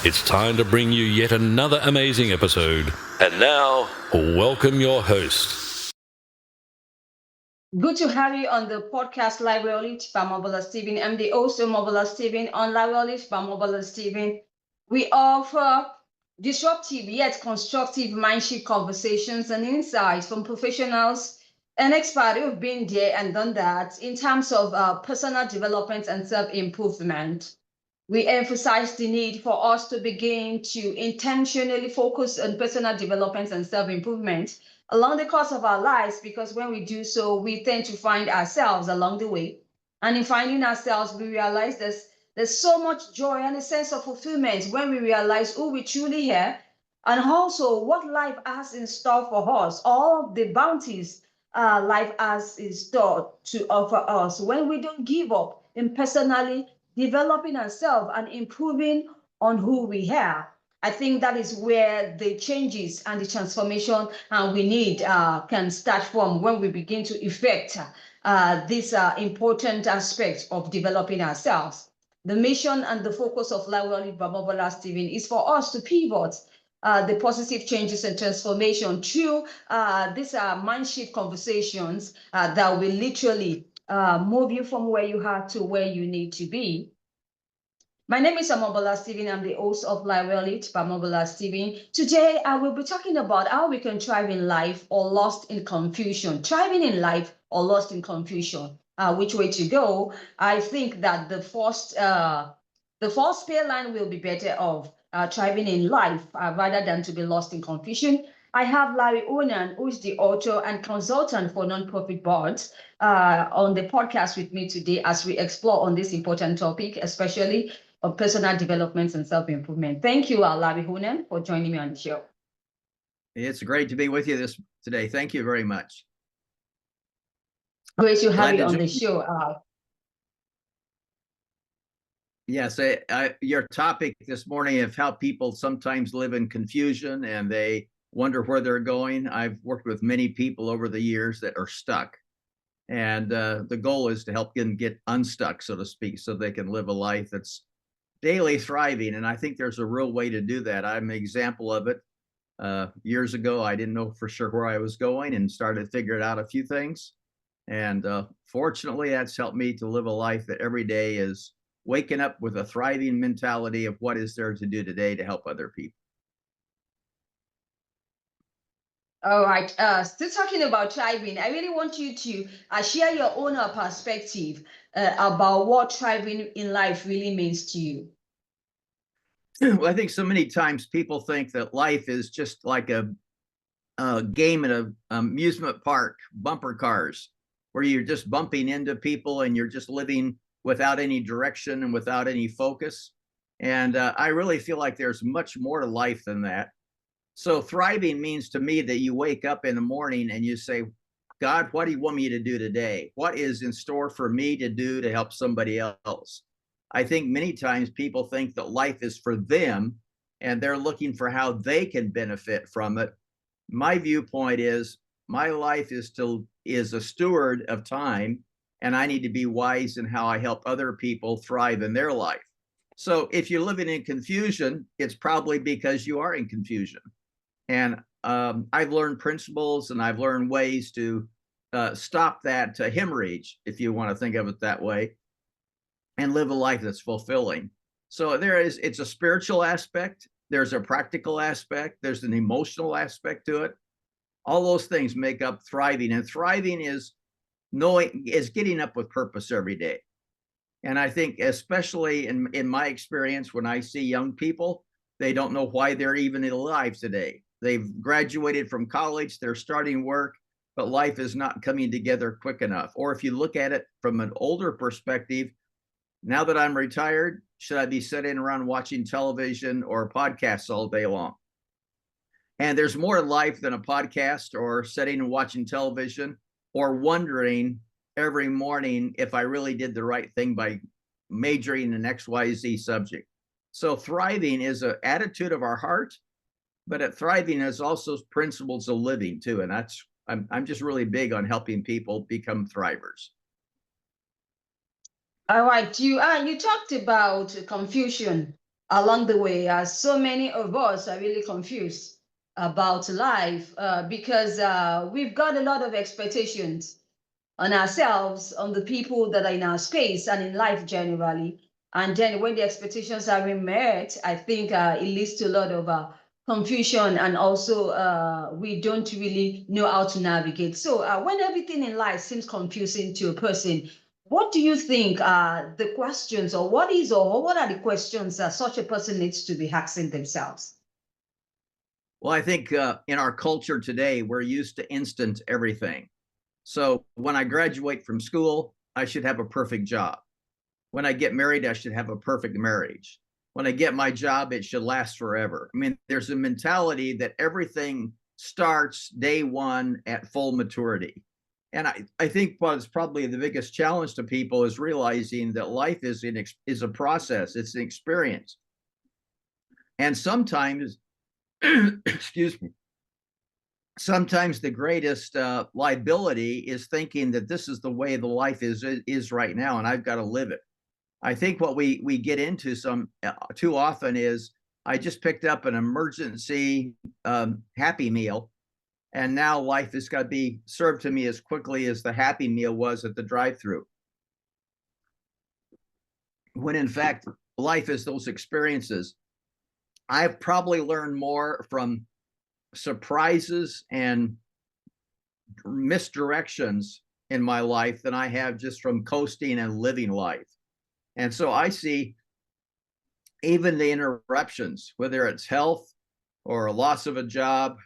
It's time to bring you yet another amazing episode. And now, welcome your host. Good to have you on the podcast Library by Omobola Stephen. I'm the host Omobola Stephen. On Library by Omobola Stephen, we offer disruptive yet constructive mindship conversations and insights from professionals and experts who've been there and done that in terms of personal development and self-improvement. We emphasize the need for us to begin to intentionally focus on personal development and self-improvement along the course of our lives, because when we do so, we tend to find ourselves along the way. And in finding ourselves, we realize there's so much joy and a sense of fulfillment when we realize who we truly are and also what life has in store for us, all the bounties life has in store to offer us when we don't give up in personally developing ourselves and improving on who we are. I think that is where the changes and the transformation we need can start from, when we begin to effect this important aspect of developing ourselves. The mission and the focus of Library by Omobola Stephen is for us to pivot the positive changes and transformation through these mind shift conversations that will literally move you from where you are to where you need to be. My name is Omobola Stephen. I'm the host of Library by Omobola Stephen. Today, I will be talking about how we can thrive in life or lost in confusion. Thriving in life or lost in confusion. Which way to go? I think that the first pair line will be better off thriving in life rather than to be lost in confusion. I have Larry O Nan, who is the author and consultant for nonprofit boards, on the podcast with me today as we explore on this important topic, especially of personal development and self-improvement. Thank you, Larry O Nan, for joining me on the show. It's great to be with you today. Thank you very much. Great to have you on the show. Yes, your topic this morning of how people sometimes live in confusion and they wonder where they're going. I've worked with many people over the years that are stuck. And the goal is to help them get unstuck, so to speak, so they can live a life that's daily thriving. And I think there's a real way to do that. I'm an example of it. Years ago, I didn't know for sure where I was going and started figuring out a few things. And fortunately, that's helped me to live a life that every day is waking up with a thriving mentality of what is there to do today to help other people. All right. Still talking about thriving, I really want you to share your own perspective about what thriving in life really means to you. Well, I think so many times people think that life is just like a game at an amusement park, bumper cars, where you're just bumping into people and you're just living without any direction and without any focus. And I really feel like there's much more to life than that. So thriving means to me that you wake up in the morning and you say, God, what do you want me to do today? What is in store for me to do to help somebody else? I think many times people think that life is for them and they're looking for how they can benefit from it. My viewpoint is my life is a steward of time, and I need to be wise in how I help other people thrive in their life. So if you're living in confusion, it's probably because you are in confusion. And I've learned principles and I've learned ways to stop that hemorrhage, if you want to think of it that way, and live a life that's fulfilling. So it's a spiritual aspect. There's a practical aspect. There's an emotional aspect to it. All those things make up thriving. And thriving is getting up with purpose every day. And I think especially in my experience, when I see young people, they don't know why they're even alive today. They've graduated from college, they're starting work, but life is not coming together quick enough. Or if you look at it from an older perspective, now that I'm retired, should I be sitting around watching television or podcasts all day long? And there's more life than a podcast or sitting and watching television or wondering every morning if I really did the right thing by majoring in XYZ subject. So thriving is an attitude of our heart, but thriving is also principles of living too. And I'm just really big on helping people become thrivers. All right, you talked about confusion along the way, so many of us are really confused about life because we've got a lot of expectations on ourselves, on the people that are in our space, and in life generally. And then when the expectations are being met, I think it leads to a lot of confusion, and also we don't really know how to navigate. So when everything in life seems confusing to a person, what do you think are the questions, or what are the questions that such a person needs to be asking themselves? Well, I think in our culture today, we're used to instant everything. So when I graduate from school, I should have a perfect job. When I get married, I should have a perfect marriage. When I get my job, it should last forever. I mean, there's a mentality that everything starts day one at full maturity. And I think what's probably the biggest challenge to people is realizing that life is a process, it's an experience. And sometimes, excuse me, sometimes the greatest liability is thinking that this is the way the life is right now, and I've got to live it. I think what we get into too often is, I just picked up an emergency Happy Meal, and now life has got to be served to me as quickly as the Happy Meal was at the drive-through. When in fact, life is those experiences. I've probably learned more from surprises and misdirections in my life than I have just from coasting and living life. And so I see even the interruptions, whether it's health or a loss of a job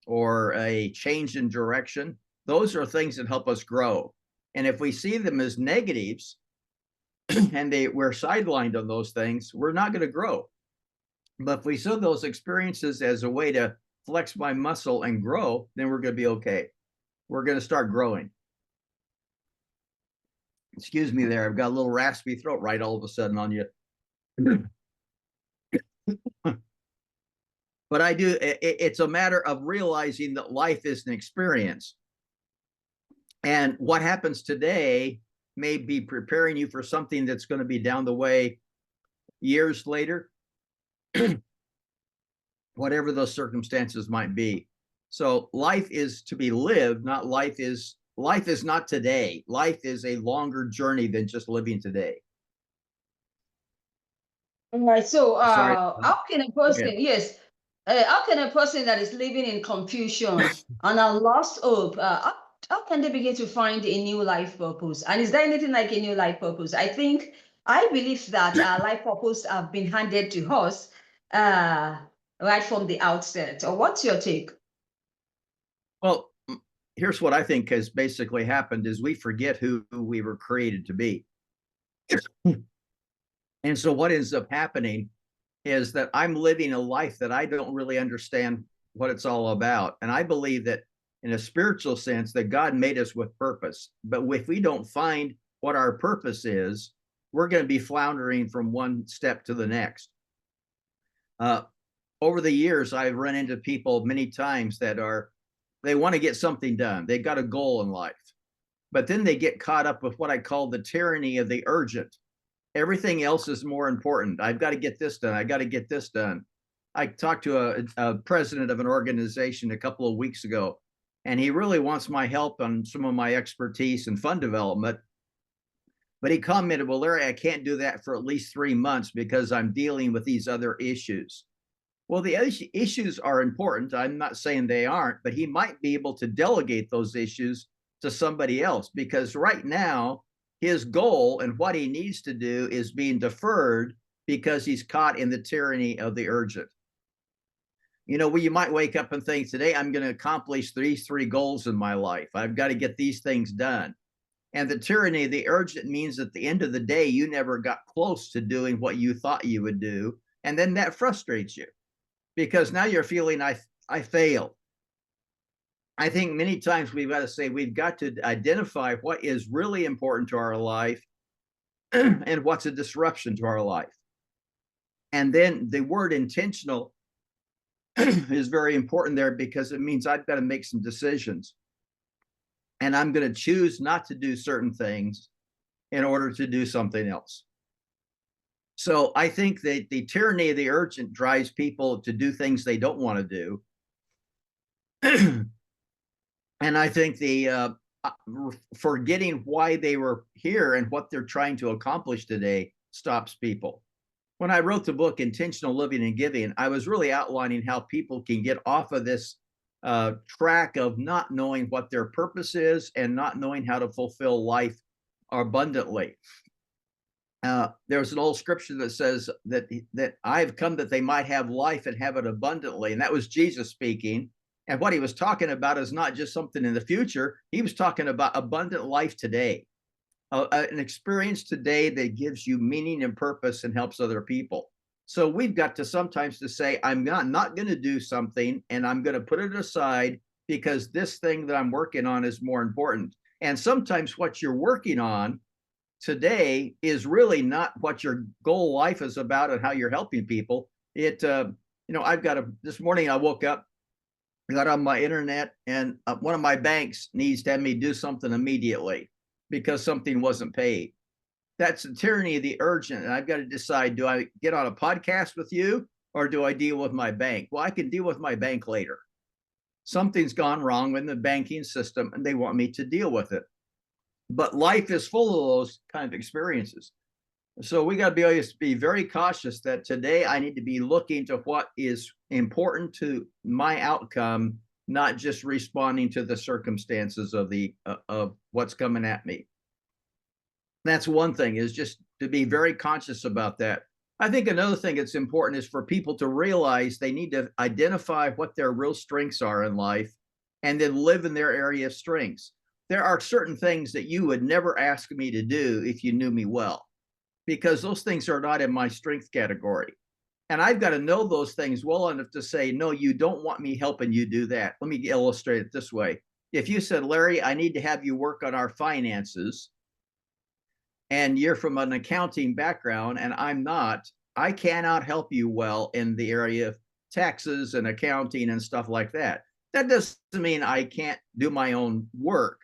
or a change in direction, those are things that help us grow. And if we see them as negatives and we're sidelined on those things, we're not going to grow. But if we see those experiences as a way to flex my muscle and grow, then we're going to be okay. We're going to start growing. Excuse me there. I've got a little raspy throat right all of a sudden on you. But I do, it's a matter of realizing that life is an experience. And what happens today may be preparing you for something that's going to be down the way years later, whatever those circumstances might be. So life is to be lived, not life is not today. Life is a longer journey than just living today. All right. So Sorry. how can a person, yes, how can a person that is living in confusion and a lost hope, how can they begin to find a new life purpose? And is there anything like a new life purpose? I believe that life purpose have been handed to us right from the outset. Or what's your take? Well, here's what I think has basically happened is we forget who we were created to be. And so what ends up happening is that I'm living a life that I don't really understand what it's all about. And I believe that in a spiritual sense that God made us with purpose. But if we don't find what our purpose is, we're going to be floundering from one step to the next. Over the years, I've run into people many times that they want to get something done. They've got a goal in life, but then they get caught up with what I call the tyranny of the urgent. Everything else is more important. I've got to get this done. I got to get this done. I talked to a president of an organization a couple of weeks ago, and he really wants my help on some of my expertise in fund development. But he commented, well, Larry, I can't do that for at least 3 months because I'm dealing with these other issues. Well, the issues are important. I'm not saying they aren't, but he might be able to delegate those issues to somebody else, because right now his goal and what he needs to do is being deferred because he's caught in the tyranny of the urgent. You know, you might wake up and think, today I'm going to accomplish these 3 goals in my life. I've got to get these things done. And the tyranny of the urgent means at the end of the day, you never got close to doing what you thought you would do. And then that frustrates you because now you're feeling, I failed. I think many times we've got to say, we've got to identify what is really important to our life and what's a disruption to our life. And then the word intentional is very important there, because it means I've got to make some decisions. And I'm going to choose not to do certain things in order to do something else. So I think that the tyranny of the urgent drives people to do things they don't want to do. And I think the forgetting why they were here and what they're trying to accomplish today stops people. When I wrote the book, Intentional Living and Giving, I was really outlining how people can get off of this track of not knowing what their purpose is and not knowing how to fulfill life abundantly. There's an old scripture that says that I've come that they might have life and have it abundantly. And that was Jesus speaking. And what he was talking about is not just something in the future. He was talking about abundant life today, an experience today that gives you meaning and purpose and helps other people. So we've got to sometimes to say, I'm not going to do something and I'm going to put it aside because this thing that I'm working on is more important. And sometimes what you're working on today is really not what your goal life is about and how you're helping people. This morning I woke up, got on my internet, and one of my banks needs to have me do something immediately because something wasn't paid. That's the tyranny of the urgent. And I've got to decide, do I get on a podcast with you or do I deal with my bank? Well, I can deal with my bank later. Something's gone wrong in the banking system and they want me to deal with it. But life is full of those kind of experiences. So we got to be very cautious that today I need to be looking to what is important to my outcome, not just responding to the circumstances of what's coming at me. That's one thing, is just to be very conscious about that. I think another thing that's important is for people to realize they need to identify what their real strengths are in life and then live in their area of strengths. There are certain things that you would never ask me to do if you knew me well, because those things are not in my strength category. And I've got to know those things well enough to say, no, you don't want me helping you do that. Let me illustrate it this way. If you said, Larry, I need to have you work on our finances, and you're from an accounting background and I'm not, I cannot help you well in the area of taxes and accounting and stuff like that. That doesn't mean I can't do my own work.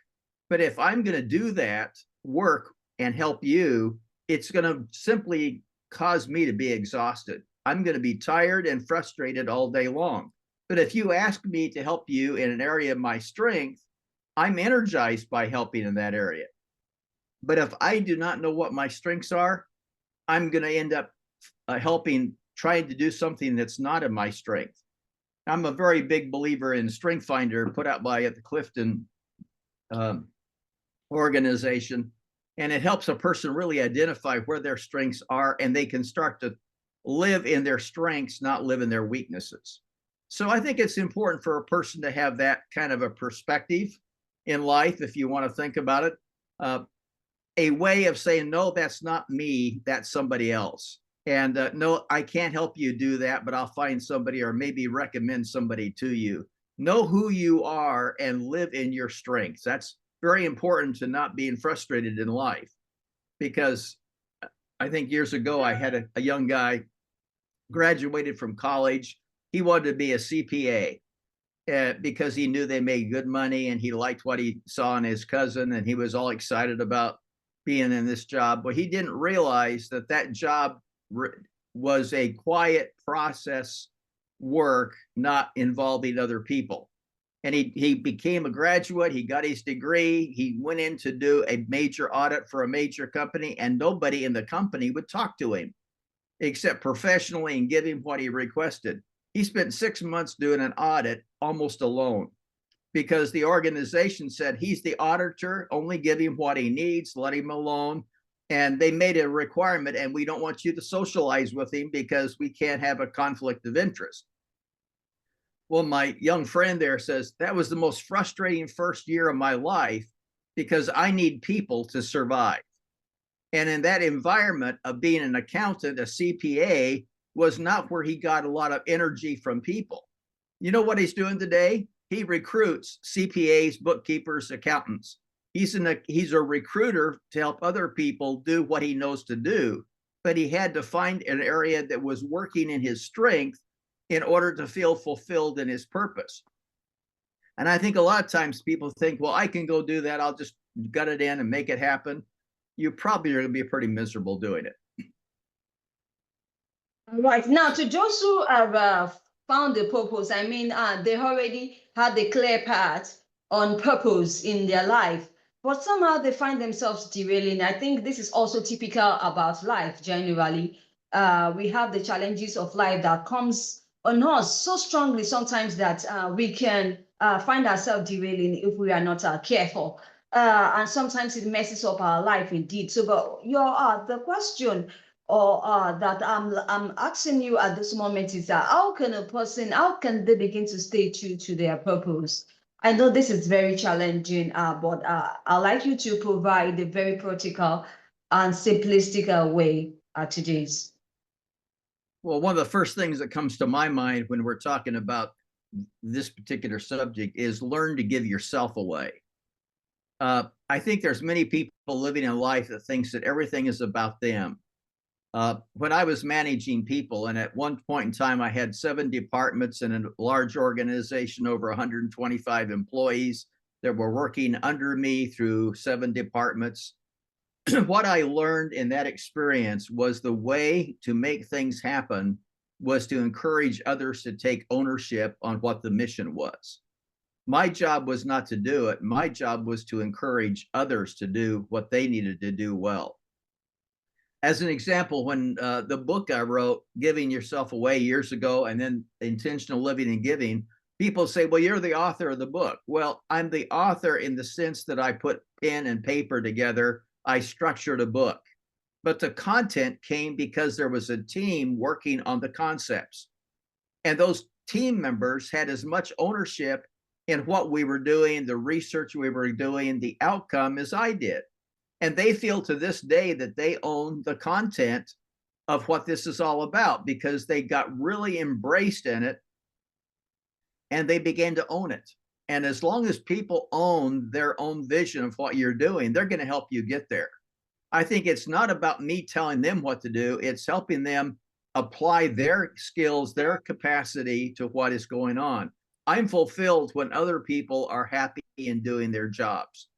But if I'm going to do that work and help you, it's going to simply cause me to be exhausted. I'm going to be tired and frustrated all day long. But if you ask me to help you in an area of my strength, I'm energized by helping in that area. But if I do not know what my strengths are, I'm going to end up trying to do something that's not in my strength. I'm a very big believer in Strength Finder, put out by the Clifton organization. And it helps a person really identify where their strengths are, and they can start to live in their strengths, not live in their weaknesses. So I think it's important for a person to have that kind of a perspective in life, if you want to think about it. A way of saying, no, that's not me, that's somebody else. And no, I can't help you do that, but I'll find somebody or maybe recommend somebody to you. Know who you are and live in your strengths. That's very important to not being frustrated in life. Because I think years ago, I had a young guy, graduated from college. He wanted to be a CPA because he knew they made good money and he liked what he saw in his cousin and he was all excited about being in this job. But he didn't realize that job was a quiet process work, not involving other people. And he became a graduate. He got his degree. He went in to do a major audit for a major company, and nobody in the company would talk to him except professionally and give him what he requested. He spent 6 months doing an audit almost alone because the organization said he's the auditor, only give him what he needs, let him alone. And they made a requirement, and we don't want you to socialize with him because we can't have a conflict of interest. Well, my young friend there says, that was the most frustrating first year of my life because I need people to survive. And in that environment of being an accountant, a CPA, was not where he got a lot of energy from people. You know what he's doing today? He recruits CPAs, bookkeepers, accountants. He's a recruiter to help other people do what he knows to do, but he had to find an area that was working in his strength in order to feel fulfilled in his purpose. And I think a lot of times people think, well, I can go do that. I'll just gut it in and make it happen. You probably are going to be pretty miserable doing it. Right. Now, to those who have found the purpose, I mean, they already had a clear path on purpose in their life, but somehow they find themselves derailing. I think this is also typical about life generally. We have the challenges of life that comes on us so strongly sometimes that we can find ourselves derailing if we are not careful. And sometimes it messes up our life indeed. So, but the question or that I'm asking you at this moment is that how can they begin to stay true to their purpose? I know this is very challenging, but I'd like you to provide a very practical and simplistic way to this. Well, one of the first things that comes to my mind when we're talking about this particular subject is learn to give yourself away. I think there's many people living in life that thinks that everything is about them. When I was managing people, and at one point in time, I had 7 departments in a large organization, over 125 employees that were working under me through 7 departments. What I learned in that experience was the way to make things happen was to encourage others to take ownership on what the mission was. My job was not to do it. My job was to encourage others to do what they needed to do well. As an example, when the book I wrote, Giving Yourself Away, years ago, and then Intentional Living and Giving, people say, well, you're the author of the book. Well, I'm the author in the sense that I put pen and paper together. I structured a book. But the content came because there was a team working on the concepts. And those team members had as much ownership in what we were doing, the research we were doing, the outcome as I did. And they feel to this day that they own the content of what this is all about because they got really embraced in it and they began to own it. And as long as people own their own vision of what you're doing, they're going to help you get there. I think it's not about me telling them what to do. It's helping them apply their skills, their capacity to what is going on. I'm fulfilled when other people are happy in doing their jobs.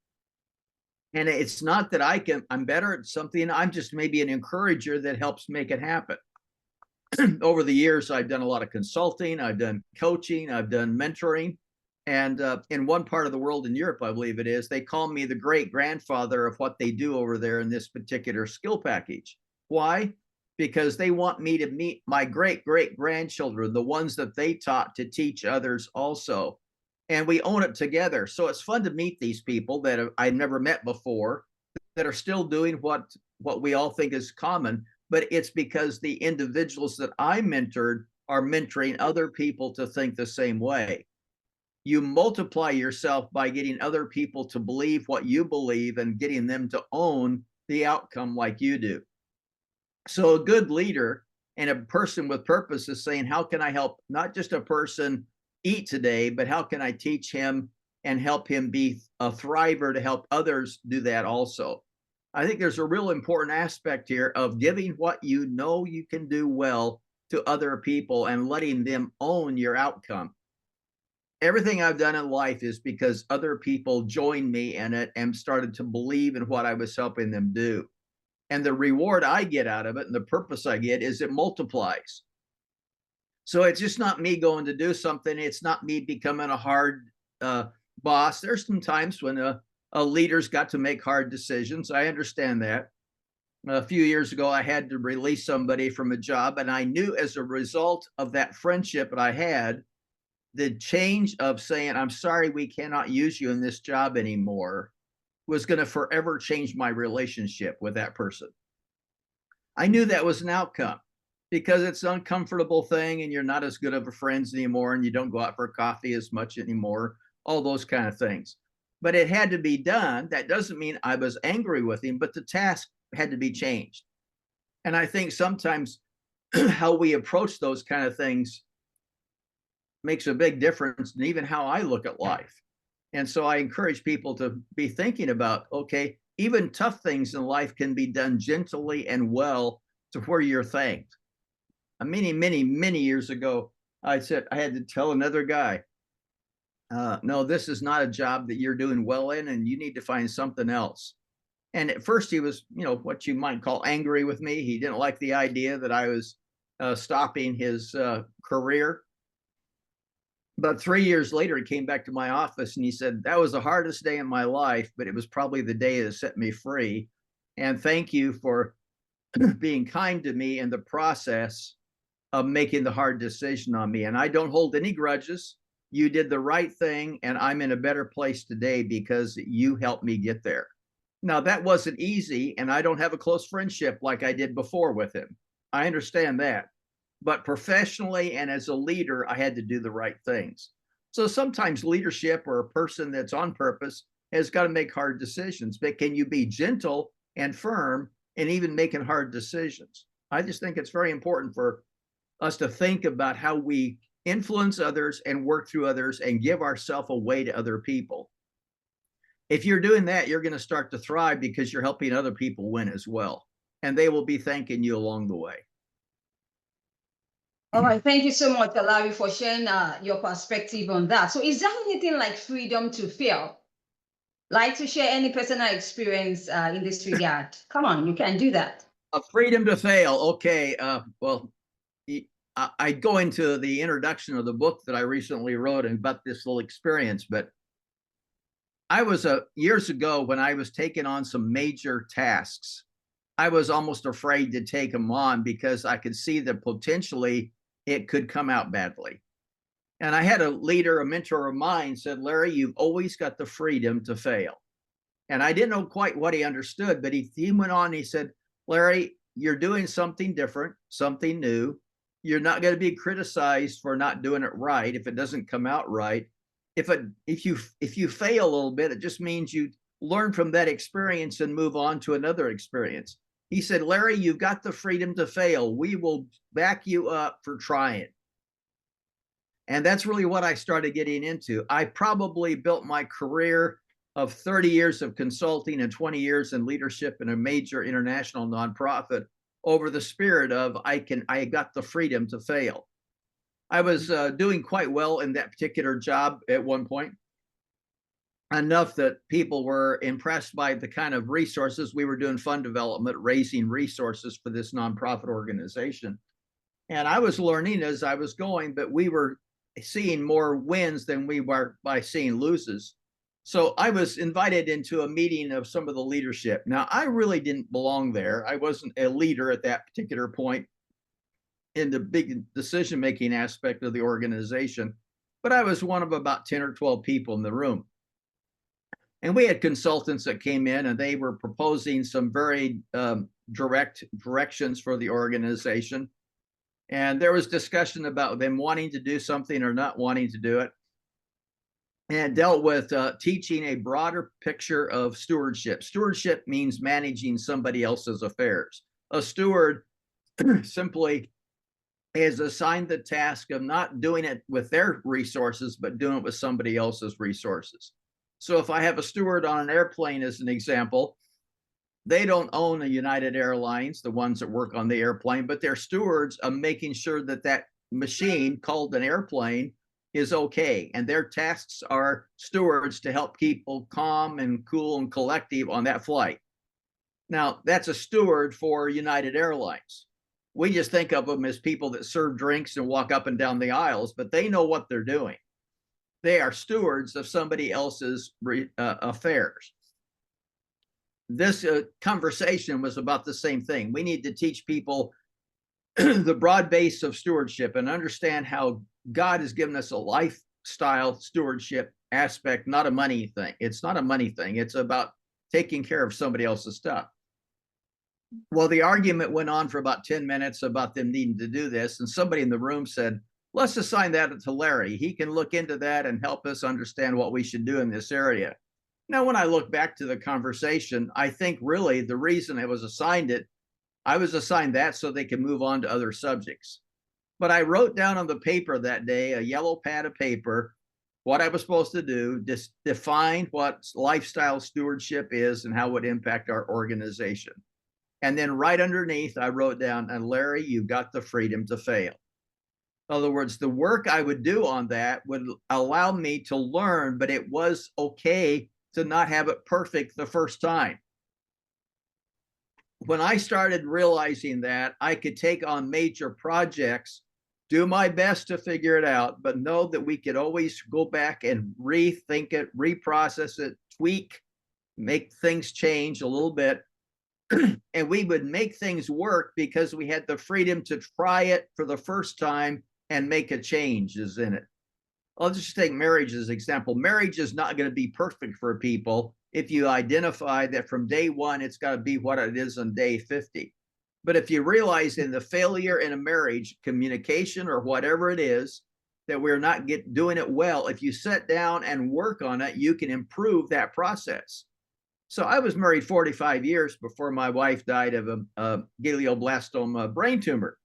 And it's not that I'm better at something. I'm just maybe an encourager that helps make it happen. Over the years, I've done a lot of consulting, I've done coaching, I've done mentoring. And in one part of the world in Europe, I believe it is, they call me the great grandfather of what they do over there in this particular skill package. Why? Because they want me to meet my great great grandchildren, the ones that they taught to teach others also. And we own it together. So it's fun to meet these people that I've never met before that are still doing what we all think is common, but it's because the individuals that I mentored are mentoring other people to think the same way. You multiply yourself by getting other people to believe what you believe and getting them to own the outcome like you do. So a good leader and a person with purpose is saying, how can I help not just a person eat today, but how can I teach him and help him be a thriver to help others do that also? I think there's a real important aspect here of giving what you know you can do well to other people and letting them own your outcome. Everything I've done in life is because other people joined me in it and started to believe in what I was helping them do. And the reward I get out of it and the purpose I get is it multiplies. So it's just not me going to do something. It's not me becoming a hard boss. There's some times when a leader's got to make hard decisions. I understand that. A few years ago, I had to release somebody from a job, and I knew as a result of that friendship that I had, the change of saying, I'm sorry, we cannot use you in this job anymore, was going to forever change my relationship with that person. I knew that was an outcome because it's an uncomfortable thing and you're not as good of a friends anymore and you don't go out for coffee as much anymore, all those kind of things. But it had to be done. That doesn't mean I was angry with him, but the task had to be changed. And I think sometimes how we approach those kind of things makes a big difference in even how I look at life. And so I encourage people to be thinking about, okay, even tough things in life can be done gently and well to where you're thanked. Many years ago, I said I had to tell another guy, no, this is not a job that you're doing well in, and you need to find something else. And at first he was, what you might call angry with me. He didn't like the idea that I was stopping his career. But 3 years later, he came back to my office and he said, that was the hardest day in my life, but it was probably the day that set me free. And thank you for being kind to me in the process of making the hard decision on me. And I don't hold any grudges. You did the right thing, and I'm in a better place today because you helped me get there. Now, that wasn't easy, and I don't have a close friendship like I did before with him. I understand that. But professionally and as a leader, I had to do the right things. So sometimes leadership or a person that's on purpose has got to make hard decisions. But can you be gentle and firm and even making hard decisions? I just think it's very important for us to think about how we influence others and work through others and give ourselves away to other people. If you're doing that, you're going to start to thrive because you're helping other people win as well. And they will be thanking you along the way. All right. Thank you so much, Larry, for sharing your perspective on that. So is there anything like freedom to fail? Like to share any personal experience in this regard? Come on, you can do that. A freedom to fail. Okay. Well, I go into the introduction of the book that I recently wrote about this little experience, but I was years ago when I was taking on some major tasks, I was almost afraid to take them on because I could see that potentially it could come out badly. And I had a leader, a mentor of mine said, Larry, you've always got the freedom to fail. And I didn't know quite what he understood, but he went on, he said, Larry, you're doing something different, something new. You're not going to be criticized for not doing it right if it doesn't come out right. If you fail a little bit, it just means you learn from that experience and move on to another experience. He said, Larry, you've got the freedom to fail. We will back you up for trying. And that's really what I started getting into. I probably built my career of 30 years of consulting and 20 years in leadership in a major international nonprofit over the spirit of I got the freedom to fail. I was doing quite well in that particular job at one point, enough that people were impressed by the kind of resources. We were doing fund development, raising resources for this nonprofit organization. And I was learning as I was going, but we were seeing more wins than we were by seeing loses. So I was invited into a meeting of some of the leadership. Now, I really didn't belong there. I wasn't a leader at that particular point in the big decision-making aspect of the organization, but I was one of about 10 or 12 people in the room. And we had consultants that came in and they were proposing some very direct directions for the organization. And there was discussion about them wanting to do something or not wanting to do it. And it dealt with teaching a broader picture of stewardship. Stewardship means managing somebody else's affairs. A steward simply is assigned the task of not doing it with their resources, but doing it with somebody else's resources. So if I have a steward on an airplane, as an example, they don't own a United Airlines, the ones that work on the airplane, but they're stewards of making sure that that machine called an airplane is okay. And their tasks are stewards to help people calm and cool and collective on that flight. Now, that's a steward for United Airlines. We just think of them as people that serve drinks and walk up and down the aisles, but they know what they're doing. They are stewards of somebody else's affairs. This conversation was about the same thing. We need to teach people the broad base of stewardship and understand how God has given us a lifestyle stewardship aspect, not a money thing. It's not a money thing. It's about taking care of somebody else's stuff. Well, the argument went on for about 10 minutes about them needing to do this. And somebody in the room said, let's assign that to Larry. He can look into that and help us understand what we should do in this area. Now, when I look back to the conversation, I think really the reason I was assigned that so they can move on to other subjects. But I wrote down on the paper that day, a yellow pad of paper, what I was supposed to do, just define what lifestyle stewardship is and how it would impact our organization. And then right underneath, I wrote down, and Larry, you've got the freedom to fail. In other words, the work I would do on that would allow me to learn, but it was okay to not have it perfect the first time. when I started realizing that I could take on major projects, do my best to figure it out, but know that we could always go back and rethink it, reprocess it, tweak, make things change a little bit. And we would make things work because we had the freedom to try it for the first time and make a changes in it. I'll just take marriage as an example. Marriage is not going to be perfect for people if you identify that from day one, it's got to be what it is on day 50. But if you realize in the failure in a marriage, communication or whatever it is, that we're not doing it well, if you sit down and work on it, you can improve that process. So I was married 45 years before my wife died of a glioblastoma brain tumor.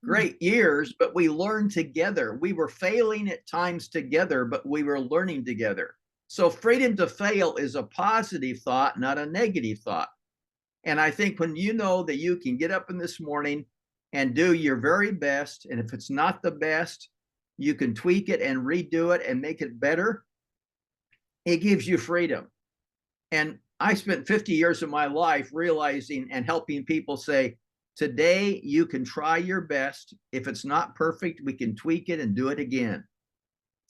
Great years, but we learned together. We were failing at times together, but we were learning together. So freedom to fail is a positive thought, not a negative thought. And I think when you know that you can get up in this morning and do your very best, and if it's not the best, you can tweak it and redo it and make it better, it gives you freedom. And I spent 50 years of my life realizing and helping people say, today you can try your best. If it's not perfect, we can tweak it and do it again.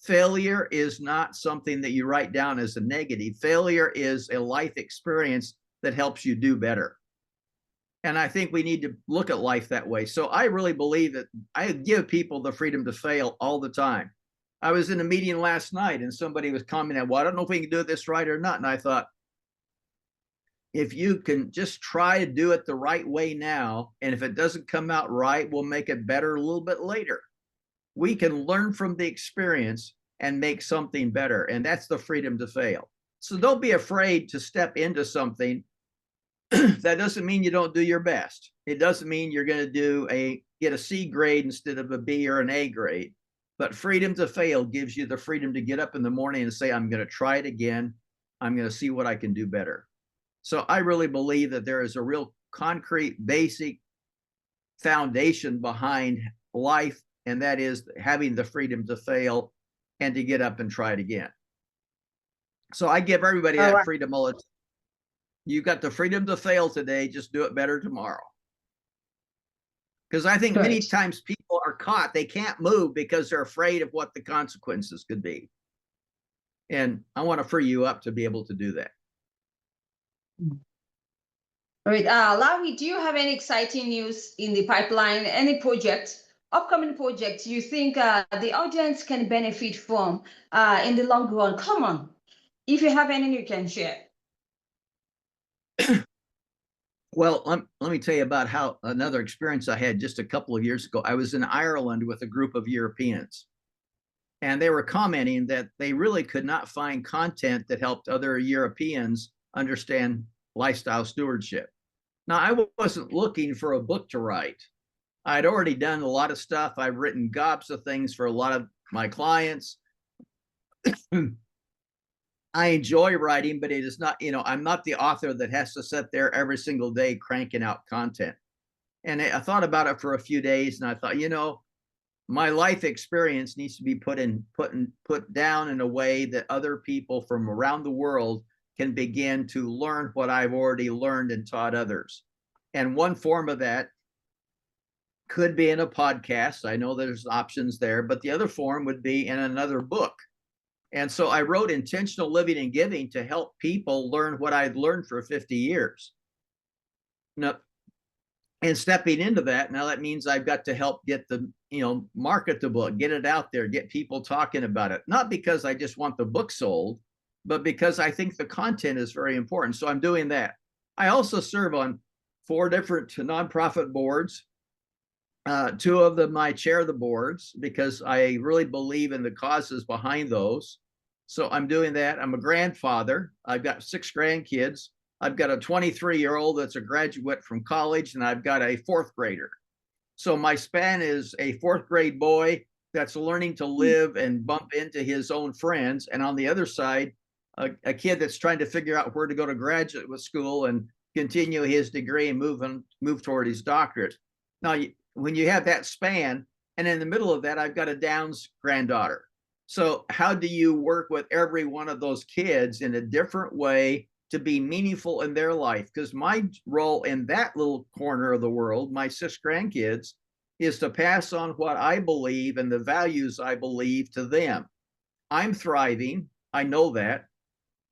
Failure is not something that you write down as a negative. Failure is a life experience that helps you do better. And I think we need to look at life that way. So I really believe that I give people the freedom to fail all the time. I was in a meeting last night and somebody was commenting, well, I don't know if we can do this right or not. And I thought, if you can just try to do it the right way now, and if it doesn't come out right, we'll make it better a little bit later. We can learn from the experience and make something better. And that's the freedom to fail. So don't be afraid to step into something. That doesn't mean you don't do your best. It doesn't mean you're going to get a C grade instead of a B or an A grade. But freedom to fail gives you the freedom to get up in the morning and say, I'm going to try it again. I'm going to see what I can do better. So I really believe that there is a real concrete, basic foundation behind life, and that is having the freedom to fail and to get up and try it again. So I give everybody that freedom all the time. You've got the freedom to fail today, just do it better tomorrow. Because I think many times people are caught, they can't move because they're afraid of what the consequences could be. And I want to free you up to be able to do that. All right, Larry, do you have any exciting news in the pipeline? Any upcoming projects you think the audience can benefit from in the long run? Come on, if you have any, you can share. Well, let me tell you about how another experience I had just a couple of years ago. I was in Ireland with a group of Europeans, and they were commenting that they really could not find content that helped other Europeans understand lifestyle stewardship. Now, I wasn't looking for a book to write. I'd already done a lot of stuff. I've written gobs of things for a lot of my clients. I enjoy writing, but it is not, I'm not the author that has to sit there every single day cranking out content. And I thought about it for a few days, and I thought, my life experience needs to be put down in a way that other people from around the world can begin to learn what I've already learned and taught others. And one form of that could be in a podcast. I know there's options there, but the other form would be in another book. And so I wrote Intentional Living and Giving to help people learn what I'd learned for 50 years. Now, and stepping into that, now that means I've got to help get market the book, get it out there, get people talking about it. Not because I just want the book sold, but because I think the content is very important. So I'm doing that. I also serve on 4 different nonprofit boards. 2 of them I chair the boards because I really believe in the causes behind those. So I'm doing that. I'm a grandfather. I've got 6 grandkids. I've got a 23-year-old that's a graduate from college, and I've got a 4th grader. So my span is a 4th grade boy that's learning to live and bump into his own friends. And on the other side, a kid that's trying to figure out where to go to graduate school and continue his degree and move toward his doctorate. Now, when you have that span, and in the middle of that, I've got a Downs granddaughter. So how do you work with every one of those kids in a different way to be meaningful in their life, because my role in that little corner of the world, my 6 grandkids, is to pass on what I believe and the values I believe to them. I'm thriving. I know that.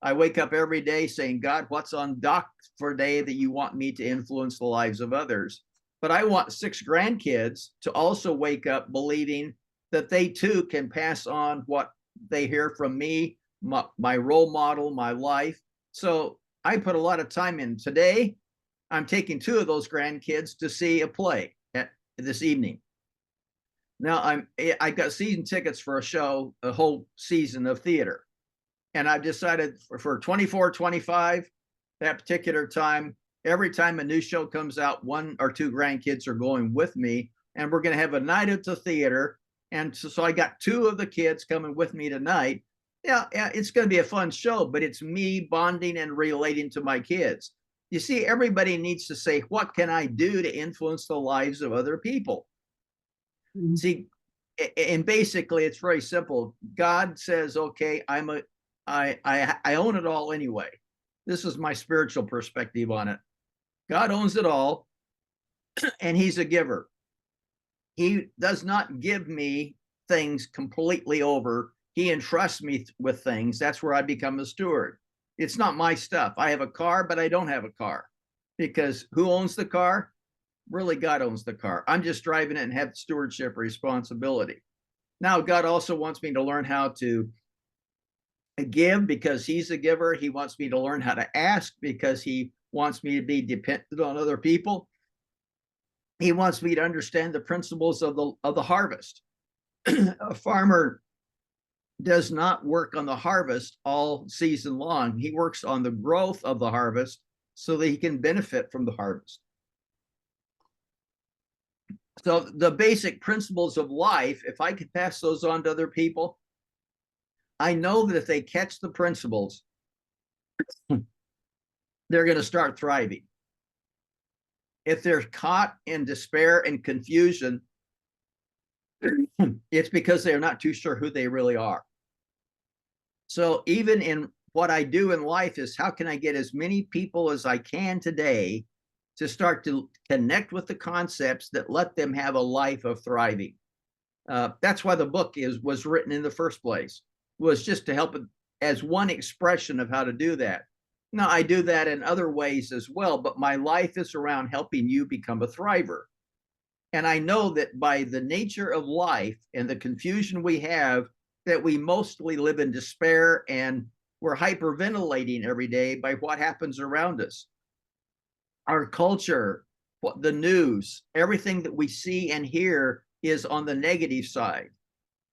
I wake up every day saying, God, what's on dock for a day that you want me to influence the lives of others? But I want 6 grandkids to also wake up believing that they too can pass on what they hear from me, my role model, my life. So I put a lot of time in. Today, I'm taking 2 of those grandkids to see a play this evening. Now I got season tickets for a show, a whole season of theater. And I've decided for 24, 25, that particular time, every time a new show comes out, 1 or 2 grandkids are going with me, and we're going to have a night at the theater. And so I got 2 of the kids coming with me tonight. Yeah, it's going to be a fun show, but it's me bonding and relating to my kids. You see, everybody needs to say, what can I do to influence the lives of other people? Mm-hmm. See, and basically it's very simple. God says, okay, I own it all anyway. This is my spiritual perspective on it. God owns it all, and he's a giver. He does not give me things completely over. He entrusts me with things. That's where I become a steward. It's not my stuff. I have a car, but I don't have a car, because who owns the car? Really, God owns the car. I'm just driving it and have stewardship responsibility. Now, God also wants me to learn how to give, because he's a giver. He wants me to learn how to ask, because he wants me to be dependent on other people. He wants me to understand the principles of the harvest. A farmer does not work on the harvest all season long. He works on the growth of the harvest so that he can benefit from the harvest. So the basic principles of life, if I could pass those on to other people, I know that if they catch the principles, they're going to start thriving. If they're caught in despair and confusion, it's because they're not too sure who they really are. So even in what I do in life is, how can I get as many people as I can today to start to connect with the concepts that let them have a life of thriving? That's why the book was written in the first place, was just to help as one expression of how to do that. Now, I do that in other ways as well, but my life is around helping you become a thriver. And I know that by the nature of life and the confusion we have, that we mostly live in despair, and we're hyperventilating every day by what happens around us. Our culture, the news, everything that we see and hear is on the negative side.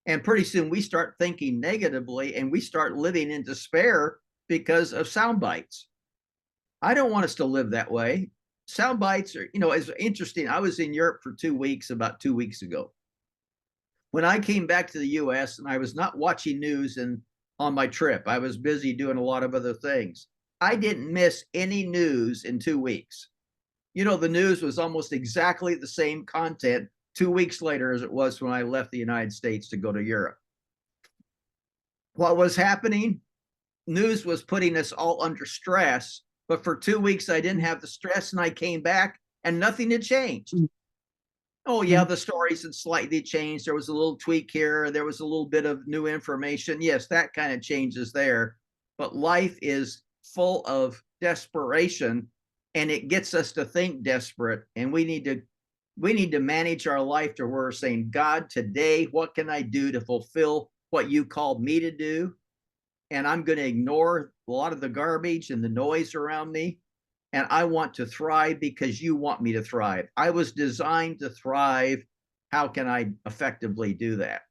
And pretty soon we start thinking negatively, and we start living in despair because of sound bites. I don't want us to live that way. Sound bites are, it's interesting. I was in Europe for 2 weeks, about 2 weeks ago. When I came back to the US, and I was not watching news on my trip, I was busy doing a lot of other things. I didn't miss any news in 2 weeks. The news was almost exactly the same content 2 weeks later as it was when I left the United States to go to Europe. What was happening? News was putting us all under stress, but for 2 weeks I didn't have the stress, and I came back and nothing had changed. Oh yeah, the stories had slightly changed. There was a little tweak here. There was a little bit of new information. Yes, that kind of changes there. But life is full of desperation, and it gets us to think desperate. And we need to manage our life to where we're saying, God, today, what can I do to fulfill what you called me to do? And I'm going to ignore a lot of the garbage and the noise around me. And I want to thrive because you want me to thrive. I was designed to thrive. How can I effectively do that?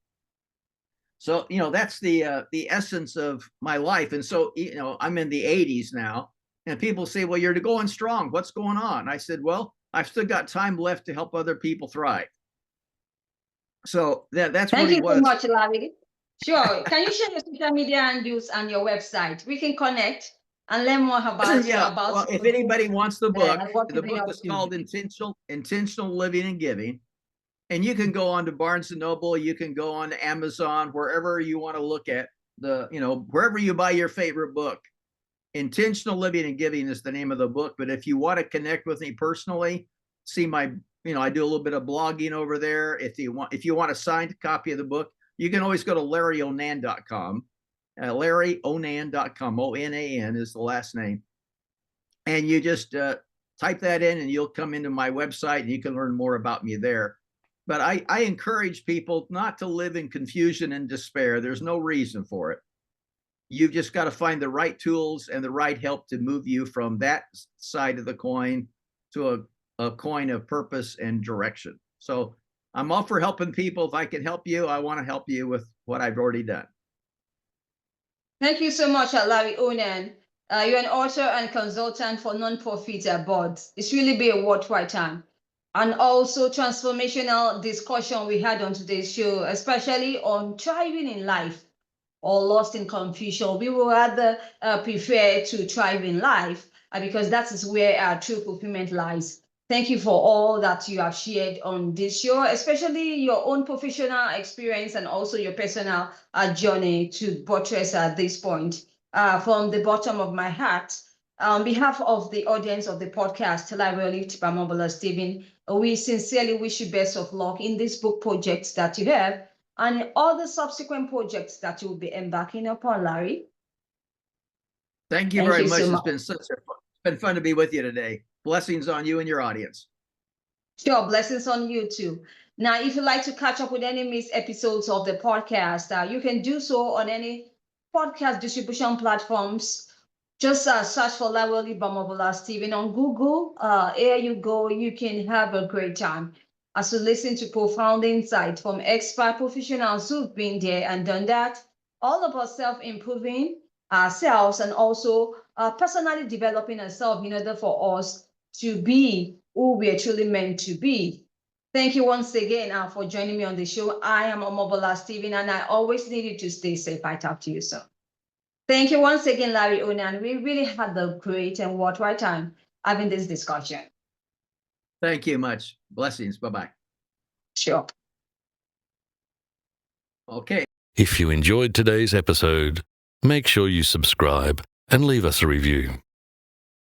So, that's the essence of my life. And so, I'm in the 80s now, and people say, well, you're going strong. What's going on? I said, well, I've still got time left to help other people thrive. So that's Thank you so much, Larry. Sure. Can you share your social media handles and your website? We can connect and learn more about well, if anybody wants the book is called Intentional Living and Giving. And you can go on to Barnes & Noble, you can go on to Amazon, wherever you want to look at wherever you buy your favorite book. Intentional Living and Giving is the name of the book. But if you want to connect with me personally, see my, I do a little bit of blogging over there. If you want a signed copy of the book, you can always go to LarryOnan.com. LarryOnan.com. ONAN is the last name. And you just type that in and you'll come into my website and you can learn more about me there. But I encourage people not to live in confusion and despair. There's no reason for it. You've just got to find the right tools and the right help to move you from that side of the coin to a coin of purpose and direction. So I'm all for helping people. If I can help you, I want to help you with what I've already done. Thank you so much, Larry O Nan. You're an author and consultant for nonprofit boards. It's really been a worthwhile time. And also transformational discussion we had on today's show, especially on thriving in life or lost in confusion. We would rather prefer to thrive in life because that is where our true fulfillment lies. Thank you for all that you have shared on this show, especially your own professional experience and also your personal journey to buttress at this point. From the bottom of my heart, on behalf of the audience of the podcast, Library by Omobola Stephen, we sincerely wish you best of luck in this book project that you have and all the subsequent projects that you will be embarking upon, Larry. Thank you very much. It's been fun to be with you today. Blessings on you and your audience. Sure, blessings on you too. Now, if you'd like to catch up with any missed episodes of the podcast, you can do so on any podcast distribution platforms. Just search for Library by Omobola Stephen on Google. Here you go. You can have a great time as you listen to profound insight from expert professionals who've been there and done that, all about self-improving ourselves and also personally developing ourselves in order for us to be who we are truly meant to be. Thank you once again for joining me on the show. I am Omobola Stephen, and I always need you to stay safe. I talk to you soon. Thank you once again, Larry O Nan. We really had a great and worthwhile time having this discussion. Thank you much. Blessings. Bye-bye. Sure. Okay. If you enjoyed today's episode, make sure you subscribe and leave us a review.